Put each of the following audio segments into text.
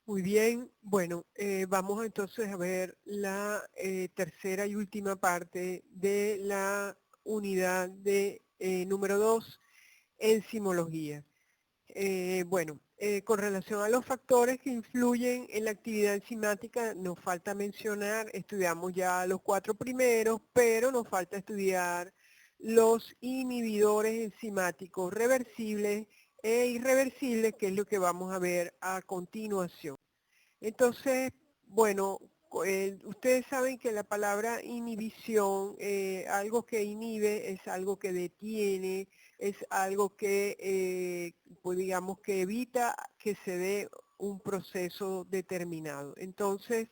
Muy bien, bueno, vamos entonces a ver la tercera y última parte de la unidad de número 2, enzimología. Con relación a los factores que influyen en la actividad enzimática, nos falta mencionar, estudiamos ya los 4 primeros, pero nos falta estudiar los inhibidores enzimáticos reversibles e irreversibles, que es lo que vamos a ver a continuación. Entonces, bueno, ustedes saben que la palabra inhibición, algo que inhibe es algo que detiene, es algo que, pues digamos, que evita que se dé un proceso determinado. Entonces,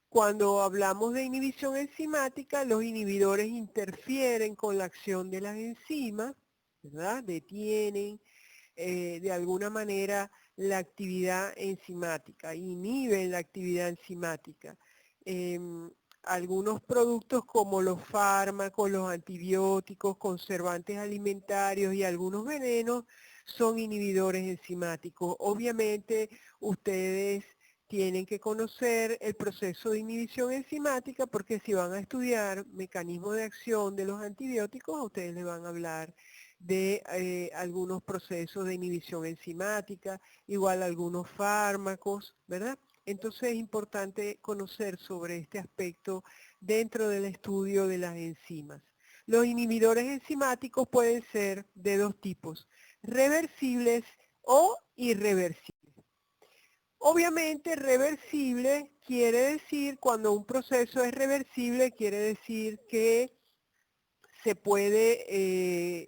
cuando hablamos de inhibición enzimática, los inhibidores interfieren con la acción de las enzimas, ¿verdad? Detienen, de alguna manera la actividad enzimática, inhiben la actividad enzimática. Algunos productos como los fármacos, los antibióticos, conservantes alimentarios y algunos venenos son inhibidores enzimáticos. Obviamente ustedes tienen que conocer el proceso de inhibición enzimática porque si van a estudiar mecanismos de acción de los antibióticos, a ustedes les van a hablar de algunos procesos de inhibición enzimática, igual algunos fármacos, ¿verdad? Entonces es importante conocer sobre este aspecto dentro del estudio de las enzimas. Los inhibidores enzimáticos pueden ser de dos tipos, reversibles o irreversibles. Obviamente reversible quiere decir, cuando un proceso es reversible, quiere decir que se puede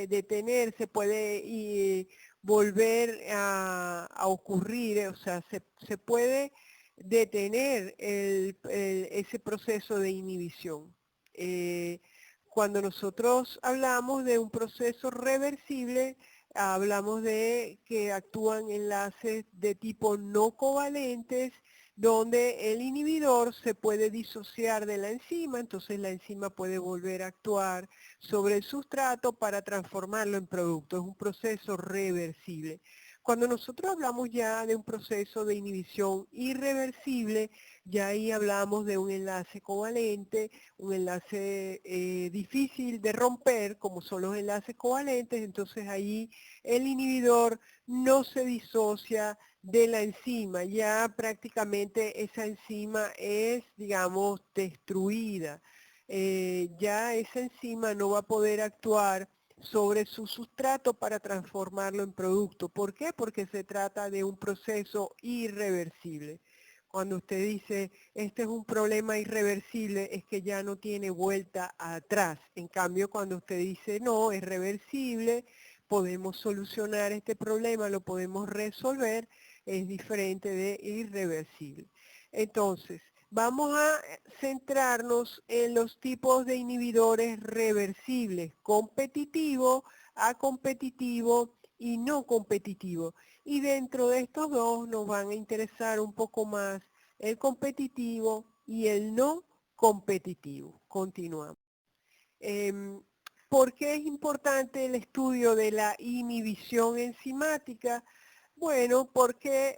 detener, se puede volver a ocurrir, o sea, se puede detener ese proceso de inhibición. Cuando nosotros hablamos de un proceso reversible, hablamos de que actúan enlaces de tipo no covalentes, donde el inhibidor se puede disociar de la enzima, entonces la enzima puede volver a actuar sobre el sustrato para transformarlo en producto. Es un proceso reversible. Cuando nosotros hablamos ya de un proceso de inhibición irreversible, ya ahí hablamos de un enlace covalente, un enlace difícil de romper, como son los enlaces covalentes, entonces ahí el inhibidor no se disocia de la enzima, ya prácticamente esa enzima es, digamos, destruida. Ya esa enzima no va a poder actuar sobre su sustrato para transformarlo en producto. ¿Por qué? Porque se trata de un proceso irreversible. Cuando usted dice, este es un problema irreversible, es que ya no tiene vuelta atrás. En cambio, cuando usted dice, no, es reversible, podemos solucionar este problema, lo podemos resolver, es diferente de irreversible. Entonces, vamos a centrarnos en los tipos de inhibidores reversibles, competitivo, acompetitivo y no competitivo. Y dentro de estos dos nos van a interesar un poco más el competitivo y el no competitivo. Continuamos. ¿Por qué es importante el estudio de la inhibición enzimática? Bueno, porque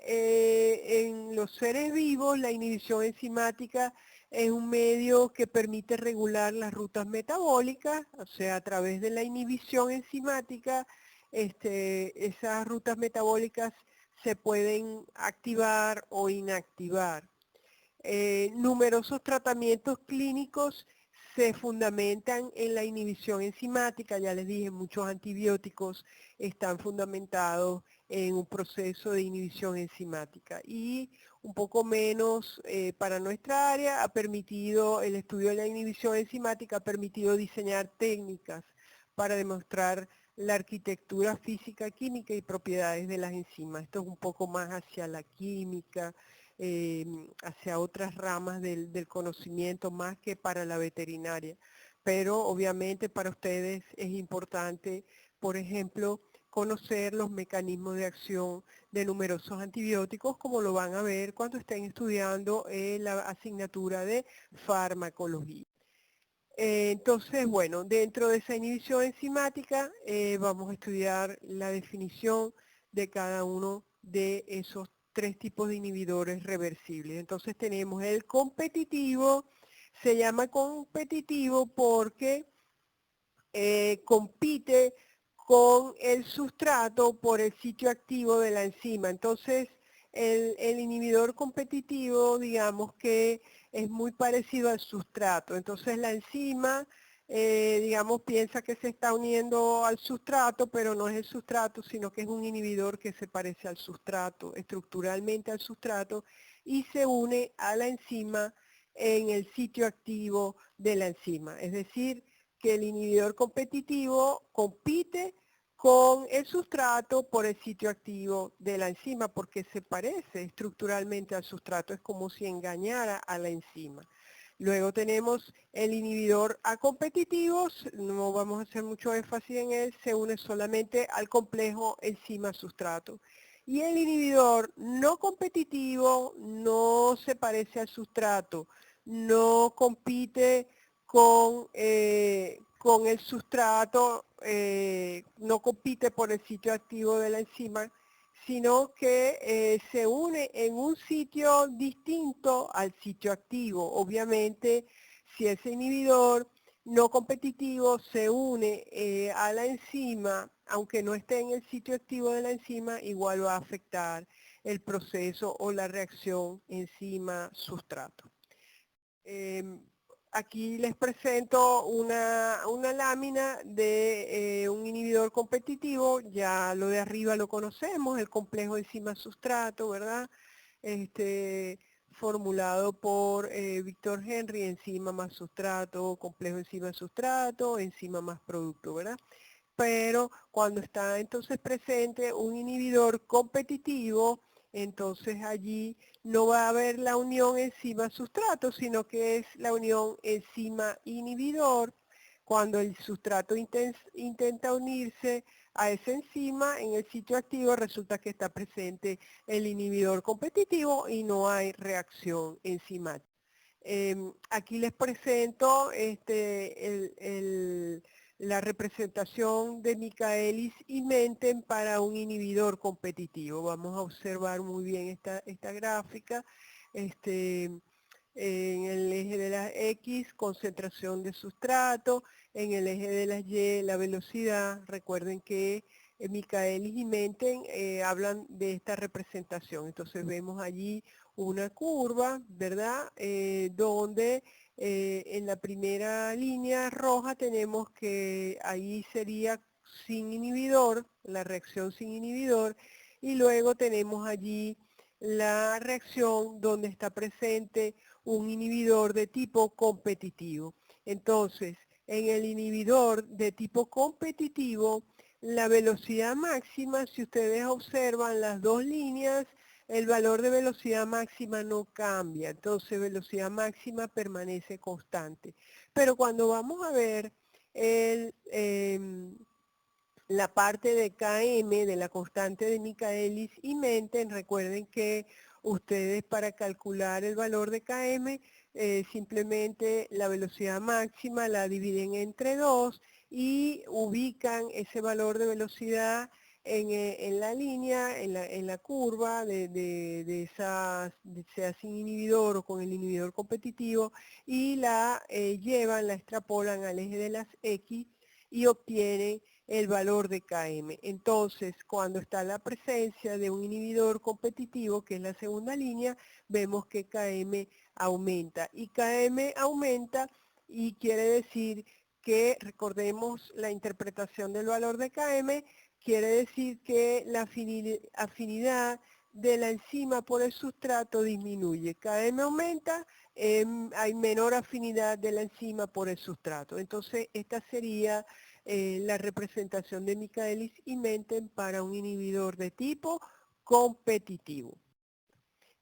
en los seres vivos la inhibición enzimática es un medio que permite regular las rutas metabólicas, o sea, a través de la inhibición enzimática, esas rutas metabólicas se pueden activar o inactivar. Numerosos tratamientos clínicos se fundamentan en la inhibición enzimática, ya les dije, muchos antibióticos están fundamentados en un proceso de inhibición enzimática y un poco menos para nuestra área ha permitido, el estudio de la inhibición enzimática ha permitido diseñar técnicas para demostrar la arquitectura física, química y propiedades de las enzimas. Esto es un poco más hacia la química, hacia otras ramas del conocimiento más que para la veterinaria. Pero obviamente para ustedes es importante, por ejemplo, conocer los mecanismos de acción de numerosos antibióticos, como lo van a ver cuando estén estudiando la asignatura de farmacología. Entonces, bueno, dentro de esa inhibición enzimática vamos a estudiar la definición de cada uno de esos tres tipos de inhibidores reversibles. Entonces tenemos el competitivo, se llama competitivo porque compite con el sustrato por el sitio activo de la enzima. Entonces, el inhibidor competitivo, digamos que es muy parecido al sustrato. Entonces, la enzima, digamos, piensa que se está uniendo al sustrato, pero no es el sustrato, sino que es un inhibidor que se parece al sustrato, estructuralmente al sustrato, y se une a la enzima en el sitio activo de la enzima. Es decir, que el inhibidor competitivo compite con el sustrato por el sitio activo de la enzima porque se parece estructuralmente al sustrato, es como si engañara a la enzima. Luego tenemos el inhibidor acompetitivo, no vamos a hacer mucho énfasis en él, se une solamente al complejo enzima-sustrato. Y el inhibidor no competitivo no se parece al sustrato, no compite con el sustrato, no compite por el sitio activo de la enzima, sino que se une en un sitio distinto al sitio activo. Obviamente, si ese inhibidor no competitivo se une a la enzima, aunque no esté en el sitio activo de la enzima, igual va a afectar el proceso o la reacción enzima-sustrato. Aquí les presento una lámina de un inhibidor competitivo, ya lo de arriba lo conocemos, el complejo enzima-sustrato, ¿verdad? Formulado por Víctor Henry, enzima más sustrato, complejo enzima-sustrato, enzima más producto, ¿verdad? Pero cuando está entonces presente un inhibidor competitivo, entonces allí no va a haber la unión enzima-sustrato, sino que es la unión enzima-inhibidor. Cuando el sustrato intenta unirse a esa enzima, en el sitio activo resulta que está presente el inhibidor competitivo y no hay reacción enzimática. Aquí les presento la representación de Michaelis y Menten para un inhibidor competitivo. Vamos a observar muy bien esta gráfica. En el eje de las X, concentración de sustrato, en el eje de las Y, la velocidad. Recuerden que Michaelis y Menten hablan de esta representación. Entonces vemos allí una curva, ¿verdad? Donde en la primera línea roja tenemos que ahí sería sin inhibidor, la reacción sin inhibidor, y luego tenemos allí la reacción donde está presente un inhibidor de tipo competitivo. Entonces, en el inhibidor de tipo competitivo, la velocidad máxima, si ustedes observan las dos líneas, el valor de velocidad máxima no cambia, entonces velocidad máxima permanece constante. Pero cuando vamos a ver la parte de Km, de la constante de Michaelis y Menten, recuerden que ustedes para calcular el valor de Km, simplemente la velocidad máxima la dividen entre 2 y ubican ese valor de velocidad en la línea, en la curva sea sin inhibidor o con el inhibidor competitivo, y la llevan, la extrapolan al eje de las X y obtienen el valor de Km. Entonces, cuando está la presencia de un inhibidor competitivo, que es la segunda línea, vemos que Km aumenta. Y Km aumenta y quiere decir que, recordemos la interpretación del valor de Km, quiere decir que la afinidad de la enzima por el sustrato disminuye. Km aumenta, hay menor afinidad de la enzima por el sustrato. Entonces, esta sería la representación de Michaelis y Menten para un inhibidor de tipo competitivo.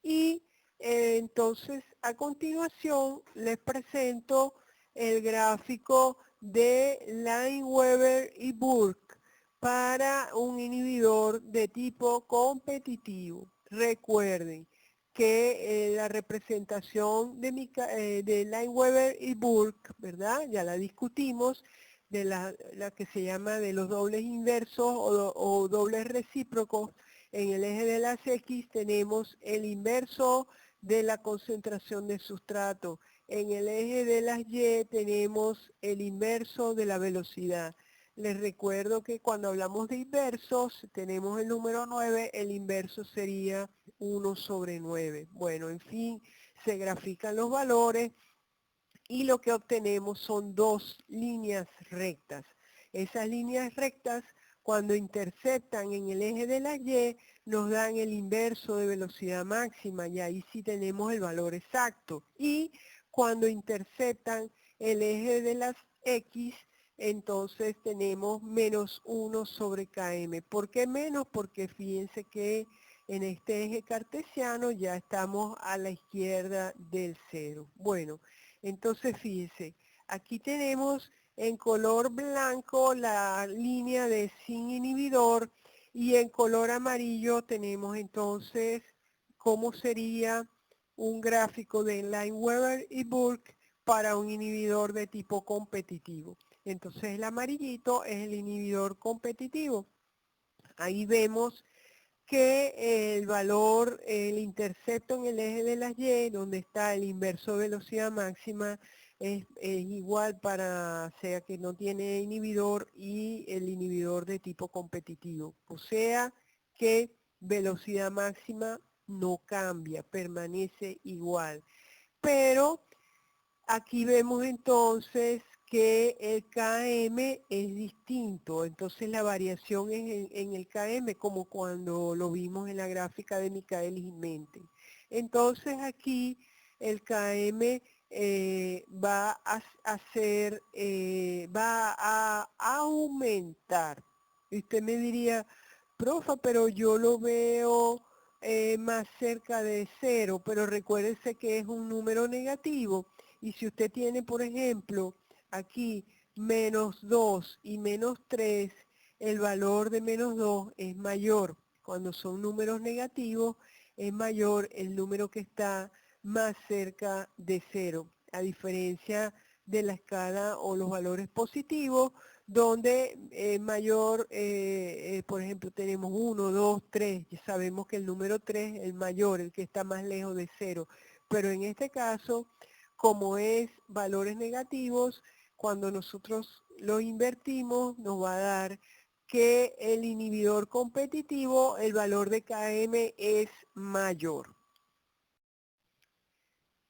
Y entonces, a continuación, les presento el gráfico de Lineweaver y Burke para un inhibidor de tipo competitivo. Recuerden que la representación de Lineweaver y Burke, ¿verdad? Ya la discutimos, de la que se llama de los dobles inversos o dobles recíprocos, En el eje de las X tenemos el inverso de la concentración de sustrato. En el eje de las Y tenemos el inverso de la velocidad. Les recuerdo que cuando hablamos de inversos, tenemos el número 9, el inverso sería 1 sobre 9. Bueno, en fin, se grafican los valores y lo que obtenemos son dos líneas rectas. Esas líneas rectas, cuando interceptan en el eje de la Y, nos dan el inverso de velocidad máxima y ahí sí tenemos el valor exacto. Y cuando interceptan el eje de las X, entonces tenemos menos 1 sobre km. ¿Por qué menos? Porque fíjense que en este eje cartesiano ya estamos a la izquierda del cero. Bueno, entonces fíjense, aquí tenemos en color blanco la línea de sin inhibidor y en color amarillo tenemos entonces cómo sería un gráfico de Lineweaver y Burke para un inhibidor de tipo competitivo. Entonces el amarillito es el inhibidor competitivo. Ahí vemos que el valor, el intercepto en el eje de las Y, donde está el inverso de velocidad máxima, es igual para, sea que no tiene inhibidor y el inhibidor de tipo competitivo. O sea que velocidad máxima no cambia, permanece igual. Pero aquí vemos entonces que el KM es distinto, entonces la variación en el KM, como cuando lo vimos en la gráfica de Michaelis y Menten. Entonces aquí el KM va a aumentar. Y usted me diría, profa, pero yo lo veo más cerca de cero, pero recuérdese que es un número negativo. Y si usted tiene, por ejemplo, aquí menos 2 y menos 3, el valor de menos 2 es mayor. Cuando son números negativos, es mayor el número que está más cerca de 0. A diferencia de la escala o los valores positivos, donde mayor, por ejemplo, tenemos 1, 2, 3. Ya sabemos que el número 3 es el mayor, el que está más lejos de 0. Pero en este caso, como es valores negativos, cuando nosotros lo invertimos nos va a dar que el inhibidor competitivo, el valor de Km es mayor.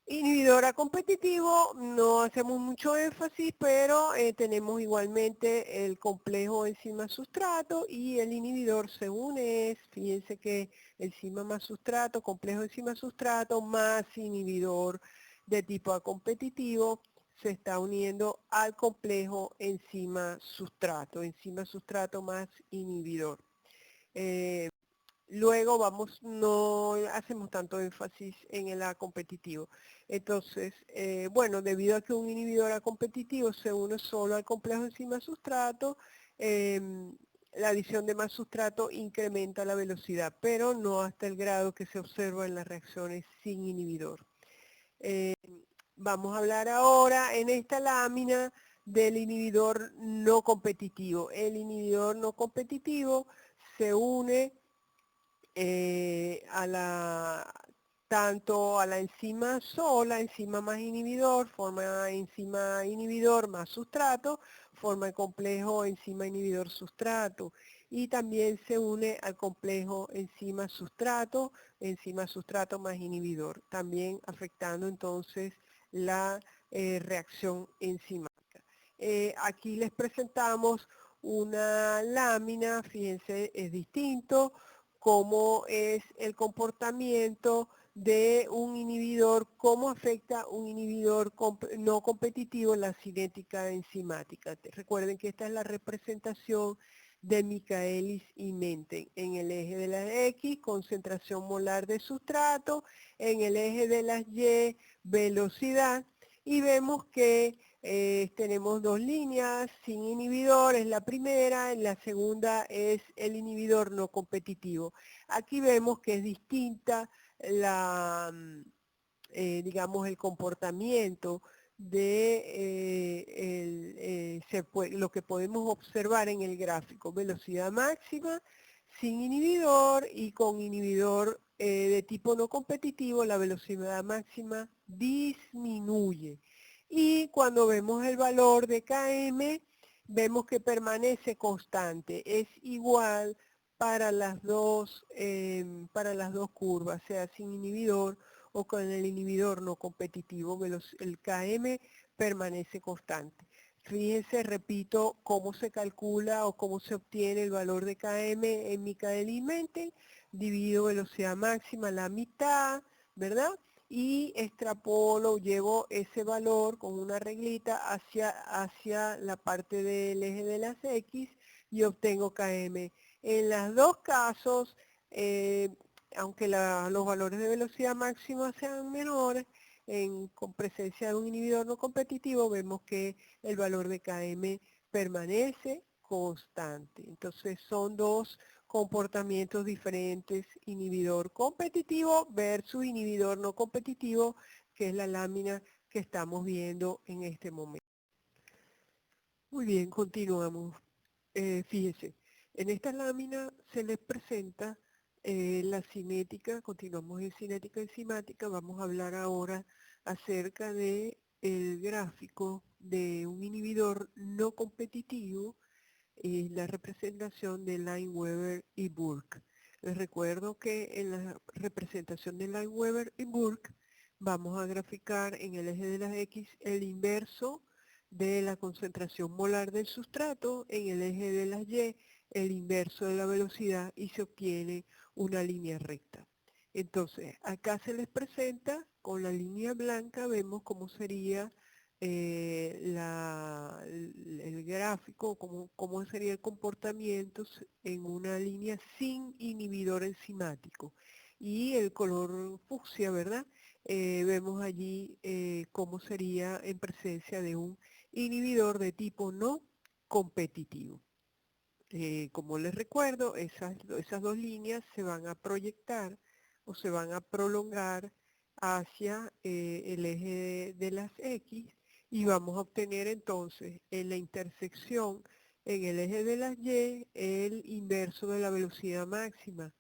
Inhibidor competitivo, no hacemos mucho énfasis, pero tenemos igualmente el complejo enzima-sustrato y el inhibidor según es, fíjense que enzima más sustrato, complejo enzima-sustrato más inhibidor de tipo A competitivo se está uniendo al complejo enzima-sustrato más inhibidor. Luego no hacemos tanto énfasis en el A competitivo. Entonces, bueno, debido a que un inhibidor A competitivo se une solo al complejo enzima-sustrato, la adición de más sustrato incrementa la velocidad, pero no hasta el grado que se observa en las reacciones sin inhibidor. Vamos a hablar ahora en esta lámina del inhibidor no competitivo. El inhibidor no competitivo se une tanto a la enzima sola, enzima más inhibidor, forma enzima inhibidor más sustrato, forma el complejo enzima inhibidor sustrato y también se une al complejo enzima sustrato más inhibidor, también afectando entonces la reacción enzimática. Aquí les presentamos una lámina, fíjense, es distinto, cómo es el comportamiento de un inhibidor, cómo afecta un inhibidor no competitivo en la cinética enzimática. Recuerden que esta es la representación de Michaelis y Menten. En el eje de las X, concentración molar de sustrato, en el eje de las Y, velocidad, y vemos que tenemos dos líneas, sin inhibidor es la primera, en la segunda es el inhibidor no competitivo. Aquí vemos que es distinta la, digamos, el comportamiento de lo que podemos observar en el gráfico. Velocidad máxima sin inhibidor y con inhibidor de tipo no competitivo, la velocidad máxima disminuye. Y cuando vemos el valor de Km, vemos que permanece constante. Es igual para las dos curvas, sea sin inhibidor o con el inhibidor no competitivo. El Km permanece constante. Fíjense, repito, cómo se calcula o cómo se obtiene el valor de Km en Michaelis-Menten. Divido velocidad máxima a la mitad, ¿verdad? Y extrapolo, llevo ese valor con una reglita hacia la parte del eje de las X y obtengo Km. En los dos casos, aunque los valores de velocidad máxima sean menores, con presencia de un inhibidor no competitivo, vemos que el valor de Km permanece constante. Entonces son dos comportamientos diferentes, inhibidor competitivo versus inhibidor no competitivo, que es la lámina que estamos viendo en este momento. Muy bien, continuamos. Fíjense, en esta lámina se les presenta la cinética, continuamos en cinética enzimática, vamos a hablar ahora acerca de el gráfico de un inhibidor no competitivo y la representación de Lineweaver y Burke. Les recuerdo que en la representación de Lineweaver y Burke vamos a graficar en el eje de las X el inverso de la concentración molar del sustrato, en el eje de las Y el inverso de la velocidad y se obtiene una línea recta. Entonces, acá se les presenta con la línea blanca, vemos cómo sería el gráfico, cómo sería el comportamiento en una línea sin inhibidor enzimático. Y el color fucsia, ¿verdad? Vemos allí cómo sería en presencia de un inhibidor de tipo no competitivo. Como les recuerdo, esas dos líneas se van a proyectar o se van a prolongar hacia el eje de las X y vamos a obtener entonces en la intersección en el eje de las Y el inverso de la velocidad máxima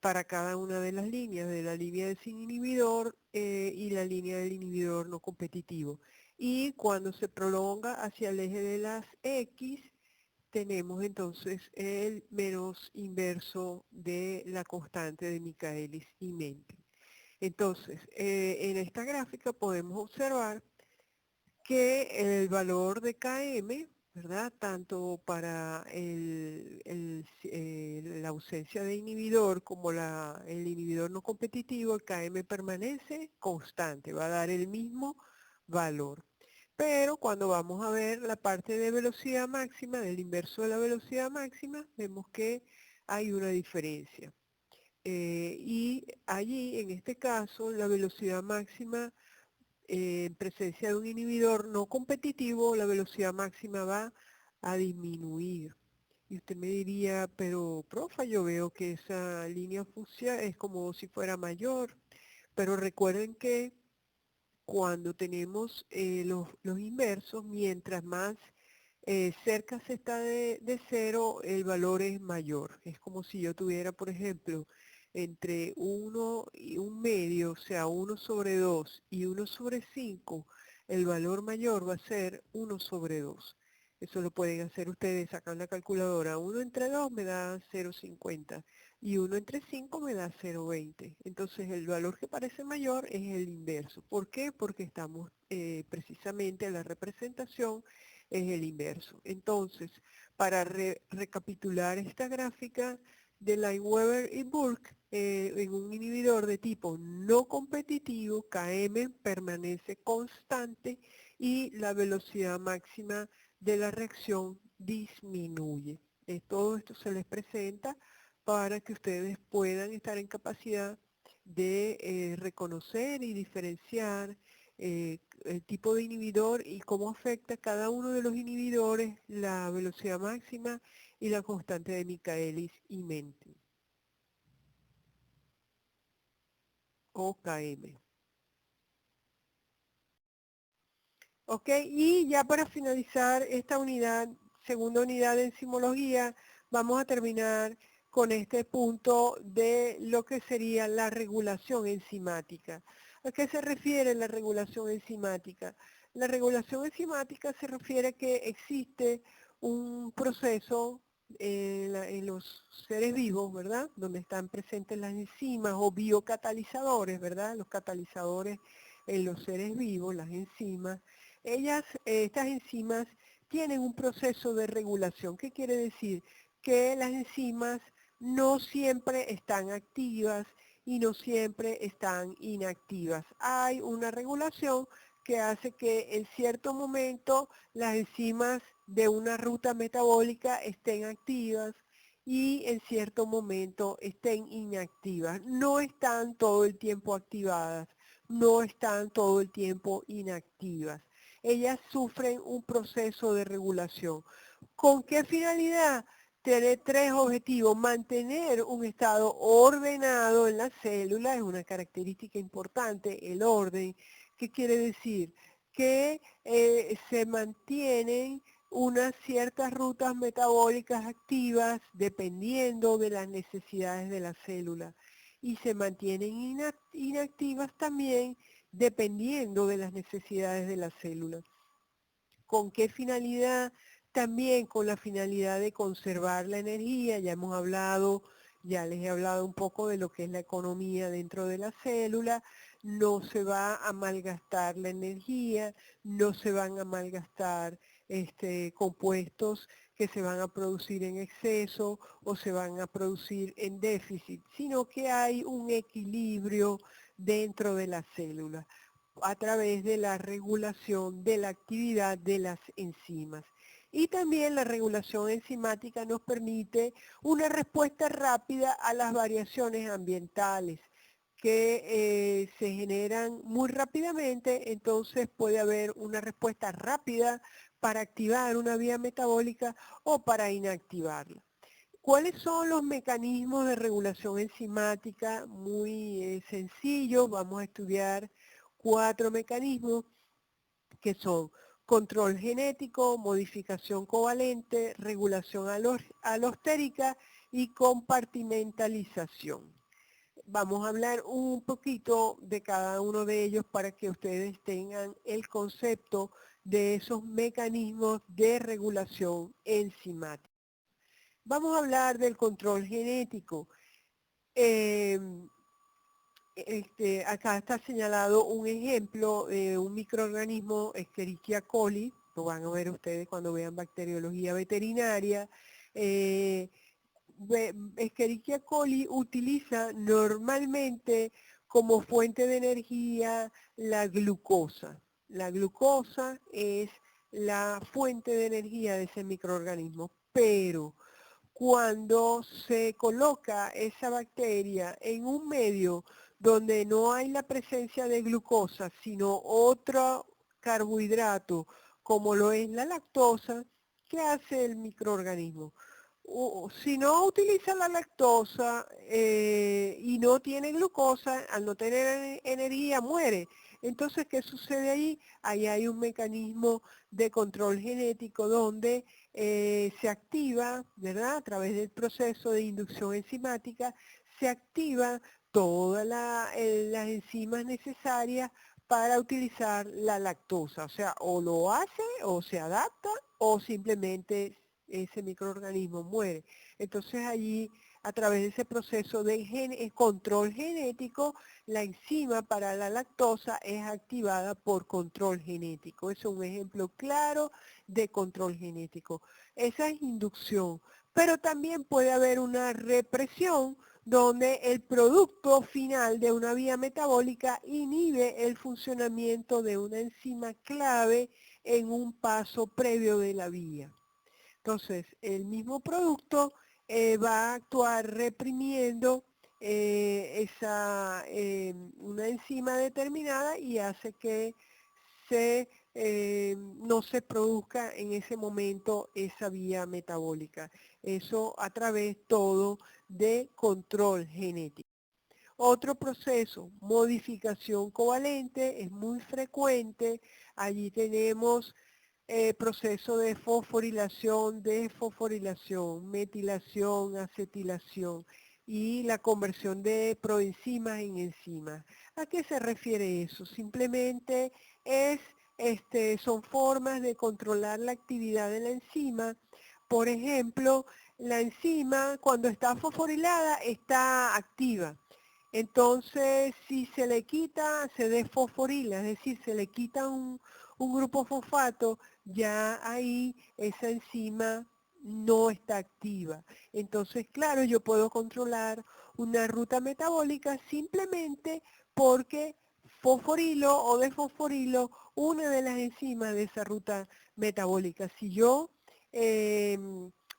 para cada una de las líneas, de la línea de sin inhibidor y la línea del inhibidor no competitivo. Y cuando se prolonga hacia el eje de las X, tenemos entonces el menos inverso de la constante de Michaelis y Menten. Entonces, en esta gráfica podemos observar que el valor de Km, ¿verdad? Tanto para la ausencia de inhibidor como el inhibidor no competitivo, el Km permanece constante, va a dar el mismo valor. Pero cuando vamos a ver la parte de velocidad máxima, del inverso de la velocidad máxima, vemos que hay una diferencia. Y allí, en este caso, la velocidad máxima en presencia de un inhibidor no competitivo, la velocidad máxima va a disminuir. Y usted me diría, pero profa, yo veo que esa línea fucsia es como si fuera mayor. Pero recuerden que cuando tenemos los inversos, mientras más cerca se está de cero, el valor es mayor. Es como si yo tuviera, por ejemplo, entre 1 y un medio, o sea, 1 sobre 2 y 1 sobre 5, el valor mayor va a ser 1 sobre 2. Eso lo pueden hacer ustedes sacando la calculadora. 1 entre 2 me da 0,50 y 1 entre 5 me da 0,20. Entonces el valor que parece mayor es el inverso. ¿Por qué? Porque estamos precisamente en la representación es el inverso. Entonces, para recapitular esta gráfica de Lineweaver y Burke, en un inhibidor de tipo no competitivo, Km permanece constante y la velocidad máxima de la reacción disminuye. Todo esto se les presenta para que ustedes puedan estar en capacidad de reconocer y diferenciar el tipo de inhibidor y cómo afecta cada uno de los inhibidores la velocidad máxima y la constante de Michaelis y Menten, o Km. Ok, y ya para finalizar esta unidad, segunda unidad de enzimología, vamos a terminar con este punto de lo que sería la regulación enzimática. ¿A qué se refiere la regulación enzimática? La regulación enzimática se refiere a que existe un proceso en los seres vivos, ¿verdad? Donde están presentes las enzimas o biocatalizadores, ¿verdad? Los catalizadores en los seres vivos, las enzimas. Estas enzimas tienen un proceso de regulación. ¿Qué quiere decir? Que las enzimas no siempre están activas y no siempre están inactivas. Hay una regulación que hace que en cierto momento las enzimas de una ruta metabólica estén activas y en cierto momento estén inactivas. No están todo el tiempo activadas, no están todo el tiempo inactivas. Ellas sufren un proceso de regulación. ¿Con qué finalidad? Tiene tres objetivos. Mantener un estado ordenado en la célula, es una característica importante, el orden. ¿Qué quiere decir? Que se mantienen unas ciertas rutas metabólicas activas dependiendo de las necesidades de la célula y se mantienen inactivas también dependiendo de las necesidades de la célula. ¿Con qué finalidad? También con la finalidad de conservar la energía. Ya les he hablado un poco de lo que es la economía dentro de la célula. No se va a malgastar la energía, no se van a malgastar compuestos que se van a producir en exceso o se van a producir en déficit, sino que hay un equilibrio dentro de la célula a través de la regulación de la actividad de las enzimas. Y también la regulación enzimática nos permite una respuesta rápida a las variaciones ambientales que se generan muy rápidamente, entonces puede haber una respuesta rápida para activar una vía metabólica o para inactivarla. ¿Cuáles son los mecanismos de regulación enzimática? Muy sencillos, vamos a estudiar 4 mecanismos que son control genético, modificación covalente, regulación alostérica y compartimentalización. Vamos a hablar un poquito de cada uno de ellos para que ustedes tengan el concepto de esos mecanismos de regulación enzimática. Vamos a hablar del control genético. Acá está señalado un ejemplo de un microorganismo Escherichia coli, lo van a ver ustedes cuando vean bacteriología veterinaria. Escherichia coli utiliza normalmente como fuente de energía la glucosa. La glucosa es la fuente de energía de ese microorganismo, pero cuando se coloca esa bacteria en un medio donde no hay la presencia de glucosa, sino otro carbohidrato, como lo es la lactosa, ¿qué hace el microorganismo? Si no utiliza la lactosa y no tiene glucosa, al no tener energía muere. Entonces, ¿qué sucede ahí? Ahí hay un mecanismo de control genético donde se activa, ¿verdad? A través del proceso de inducción enzimática, se activa todas las enzimas necesarias para utilizar la lactosa. O sea, o lo hace, o se adapta, o simplemente ese microorganismo muere. Entonces allí, a través de ese proceso de control genético, la enzima para la lactosa es activada por control genético. Eso es un ejemplo claro de control genético. Esa es inducción. Pero también puede haber una represión donde el producto final de una vía metabólica inhibe el funcionamiento de una enzima clave en un paso previo de la vía. Entonces, el mismo producto va a actuar reprimiendo una enzima determinada y hace que no se produzca en ese momento esa vía metabólica. Eso a través todo de control genético. Otro proceso, modificación covalente, es muy frecuente. Allí tenemos proceso de fosforilación, desfosforilación, metilación, acetilación y la conversión de proenzimas en enzimas. ¿A qué se refiere eso? Simplemente son formas de controlar la actividad de la enzima. Por ejemplo, la enzima cuando está fosforilada está activa. Entonces, si se le quita, se desfosforila, es decir, se le quita un grupo fosfato, ya ahí esa enzima no está activa. Entonces, claro, yo puedo controlar una ruta metabólica simplemente porque fosforilo o desfosforilo una de las enzimas de esa ruta metabólica. Si yo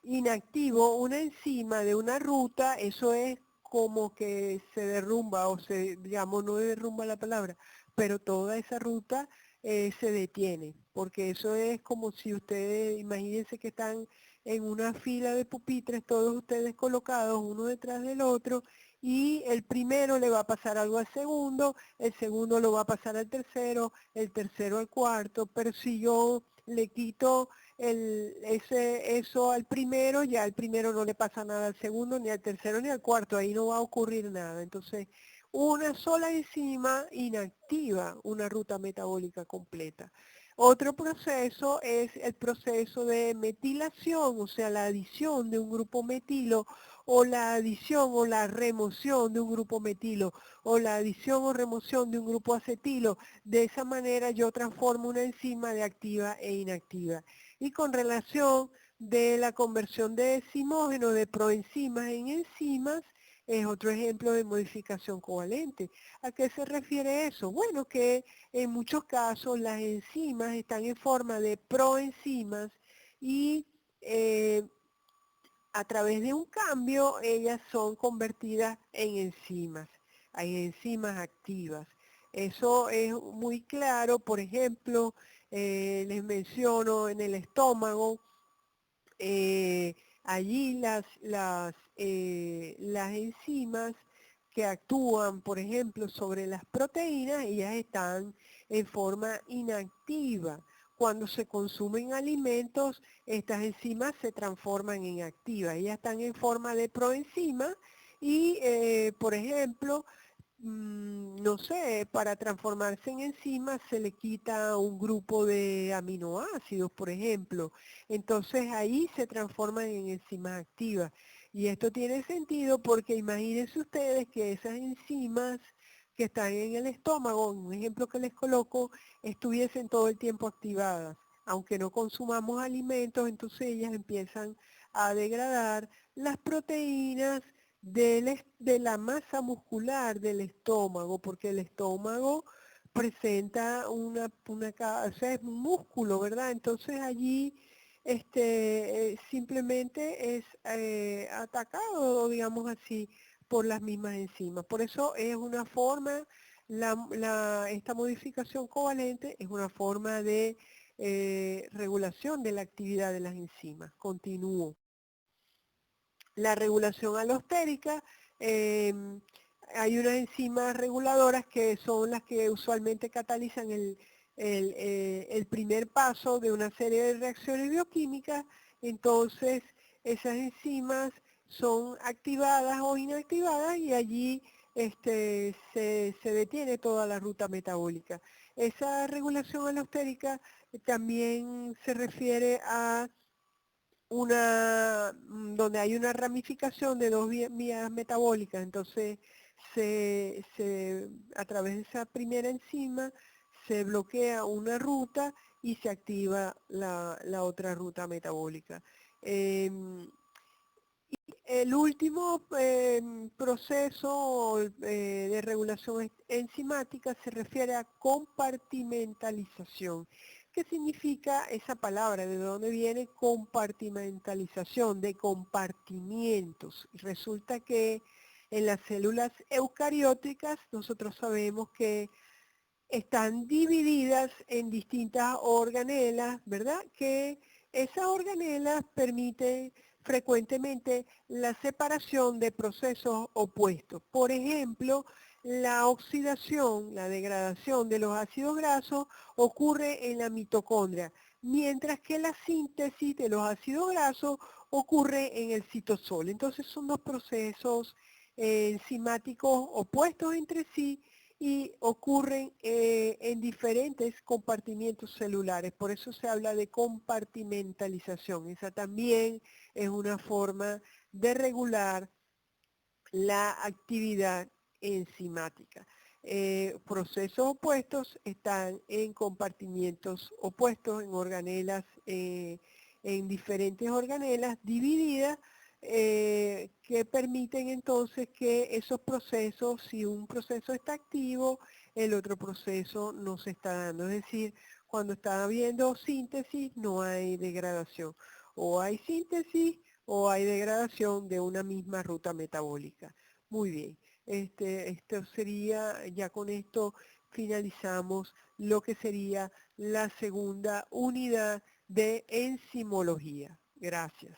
inactivo una enzima de una ruta, eso es como que se derrumba o se, digamos, no derrumba la palabra, pero toda esa ruta se detiene, porque eso es como si ustedes, imagínense que están en una fila de pupitres, todos ustedes colocados uno detrás del otro, y el primero le va a pasar algo al segundo, el segundo lo va a pasar al tercero, el tercero al cuarto, pero si yo le quito eso al primero, ya al primero no le pasa nada al segundo, ni al tercero, ni al cuarto, ahí no va a ocurrir nada. Entonces, una sola enzima inactiva una ruta metabólica completa. Otro proceso es el proceso de metilación, o sea, la adición de un grupo metilo, o la adición o la remoción de un grupo metilo, o la adición o remoción de un grupo acetilo. De esa manera yo transformo una enzima de activa e inactiva. Y con relación de la conversión de enzimógenos de proenzimas en enzimas, es otro ejemplo de modificación covalente. ¿A qué se refiere eso? Bueno, que en muchos casos las enzimas están en forma de proenzimas y a través de un cambio ellas son convertidas en enzimas. Hay enzimas activas. Eso es muy claro, por ejemplo, les menciono en el estómago, allí las enzimas que actúan, por ejemplo, sobre las proteínas, ellas están en forma inactiva. Cuando se consumen alimentos, estas enzimas se transforman en activas. Ellas están en forma de proenzima y, por ejemplo, no sé, para transformarse en enzimas se le quita un grupo de aminoácidos, por ejemplo. Entonces ahí se transforman en enzimas activas. Y esto tiene sentido porque imagínense ustedes que esas enzimas que están en el estómago, un ejemplo que les coloco, estuviesen todo el tiempo activadas. Aunque no consumamos alimentos, entonces ellas empiezan a degradar las proteínas de la masa muscular del estómago, porque el estómago presenta o sea, es un músculo, ¿verdad? Entonces allí simplemente es atacado, digamos así, por las mismas enzimas. Por eso es una forma, esta modificación covalente es una forma de regulación de la actividad de las enzimas. Continúo. La regulación alostérica, hay unas enzimas reguladoras que son las que usualmente catalizan el primer paso de una serie de reacciones bioquímicas. Entonces esas enzimas son activadas o inactivadas y allí se detiene toda la ruta metabólica. Esa regulación alostérica también se refiere a donde hay una ramificación de dos vías metabólicas, entonces a través de esa primera enzima se bloquea una ruta y se activa la otra ruta metabólica. El último proceso de regulación enzimática se refiere a compartimentalización. ¿Qué significa esa palabra? ¿De dónde viene compartimentalización? De compartimientos. Resulta que en las células eucarióticas nosotros sabemos que están divididas en distintas organelas, ¿verdad? Que esas organelas permiten frecuentemente la separación de procesos opuestos. Por ejemplo, la oxidación, la degradación de los ácidos grasos ocurre en la mitocondria. mientras que la síntesis de los ácidos grasos ocurre en el citosol. Entonces son dos procesos enzimáticos opuestos entre sí y ocurren en diferentes compartimientos celulares. Por eso se habla de compartimentalización. Esa también es una forma de regular la actividad enzimática. Procesos opuestos están en compartimientos opuestos, en organelas, en diferentes organelas divididas, que permiten entonces que esos procesos, si un proceso está activo, el otro proceso no se está dando. Es decir, cuando está habiendo síntesis no hay degradación. O hay síntesis o hay degradación de una misma ruta metabólica. Muy bien, esto sería, ya con esto finalizamos lo que sería la segunda unidad de enzimología. Gracias.